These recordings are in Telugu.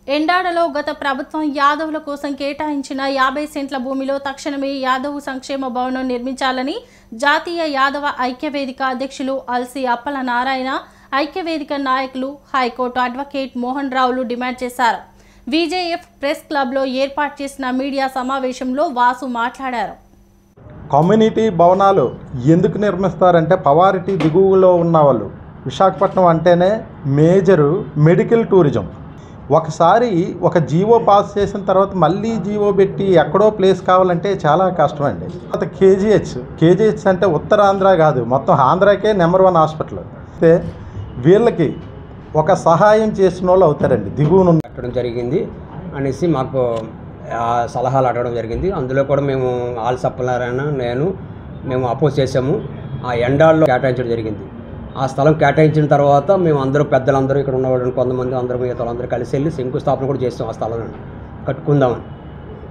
ఎండాడలో గత ప్రభుత్వం యాదవుల కోసం కేటాయించిన 50 సెంట్ల భూమిలో తక్షణమే యాదవ్ సంక్షేమ భవనం నిర్మించాలని జాతీయ యాదవ ఐక్యవేదిక అధ్యక్షులు అల్సి అప్పల నారాయణ, ఐక్యవేదిక నాయకులు, హైకోర్టు అడ్వకేట్ మోహన్ రావులు డిమాండ్ చేశారు. విజేఎఫ్ ప్రెస్ క్లబ్లో ఏర్పాటు చేసిన మీడియా సమావేశంలో వాసు మాట్లాడారు. కమ్యూనిటీ భవనాలు ఎందుకు నిర్మిస్తారంటే పవారిటీ దిగువలో ఉన్న వాళ్ళు, విశాఖపట్నం అంటేనే మేజరు మెడికల్ టూరిజం. ఒకసారి ఒక జీవో పాస్ చేసిన తర్వాత మళ్ళీ జీవో పెట్టి ఎక్కడో ప్లేస్ కావాలంటే చాలా కష్టం అండి. తర్వాత కేజీహెచ్ అంటే ఉత్తరాంధ్ర కాదు, మొత్తం ఆంధ్రాకే నెంబర్ 1 హాస్పిటల్. అయితే వీళ్ళకి ఒక సహాయం చేసిన వాళ్ళు అవుతారండి. దిగువను కట్టడం జరిగింది అనేసి మాకు సలహాలు అడగడం జరిగింది. అందులో కూడా మేము ఆల్సి అప్పలనారాయణ మేము అపోజ్ చేసాము. ఆ ఎండాల్లో కేటాయించడం జరిగింది. ఆ స్థలం కేటాయించిన తర్వాత మేము అందరూ పెద్దలందరూ ఇక్కడ ఉన్నవాళ్ళు కొంతమంది అందరూ మిగతాలందరూ కలిసి వెళ్ళి శంకుస్థాపన కూడా చేస్తాం. ఆ స్థలం కట్టుకుందామని.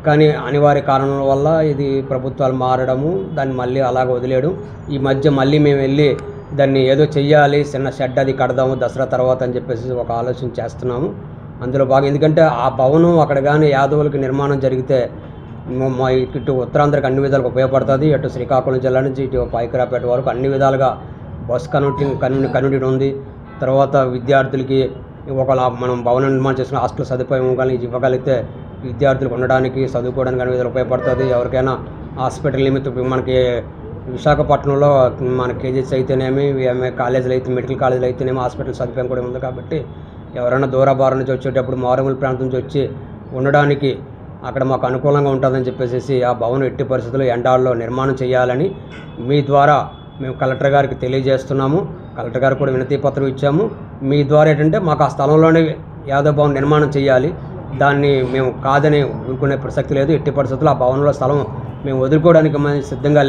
కానీ అనివార్య కారణాల వల్ల ఇది ప్రభుత్వాలు మారడము, దాన్ని మళ్ళీ అలాగ వదిలేయడం. ఈ మధ్య మళ్ళీ మేము వెళ్ళి దాన్ని ఏదో చెయ్యాలి, చిన్న షెడ్ అది కడదాము దసరా తర్వాత అని చెప్పేసి ఒక ఆలోచన చేస్తున్నాము. అందులో బాగా ఎందుకంటే ఆ భవనం అక్కడ కానీ యాదవులకి నిర్మాణం జరిగితే మా ఇటు ఉత్తరాంధ్రకి అన్ని విధాలుగా ఉపయోగపడుతుంది. అటు శ్రీకాకుళం జిల్లా నుంచి ఇటు పైకరాపేట వరకు అన్ని విధాలుగా బస్ కన్వెంట్ ఉంది. తర్వాత విద్యార్థులకి ఒకవేళ మనం భవనం నిర్మాణం చేసుకున్న హాస్టల్ సదుపాయం కానీ ఇవ్వగలిగితే విద్యార్థులకు ఉండడానికి చదువుకోవడానికి అన్ని విధాలు ఉపయోగపడుతుంది. ఎవరికైనా హాస్పిటల్ నిమిత్తం మనకి విశాఖపట్నంలో మన కేజీహెచ్ అయితేనేమి, కాలేజీలు అయితే మెడికల్ కాలేజీలు అయితేనేమి హాస్పిటల్ సదుపాయం కూడా ఉంది. కాబట్టి ఎవరైనా దూరభారం నుంచి వచ్చేటప్పుడు మారుమూల ప్రాంతం నుంచి వచ్చి ఉండడానికి అక్కడ మాకు అనుకూలంగా ఉంటుందని చెప్పేసి ఆ భవనం ఎట్టి పరిస్థితుల్లో ఎండాల్లో నిర్మాణం చేయాలని మీ ద్వారా మేము కలెక్టర్ గారికి తెలియజేస్తున్నాము. కలెక్టర్ గారికి కూడా వినతి పత్రం ఇచ్చాము. మీ ద్వారా ఏంటంటే మాకు ఆ స్థలంలోనే యాదవ్ భవన్ నిర్మాణం చేయాలి, దాన్ని మేము కాదని ఊరుకునే ప్రసక్తి లేదు. ఎట్టి పరిస్థితుల్లో ఆ భవనంలో స్థలం మేము వదులుకోవడానికి సిద్ధంగా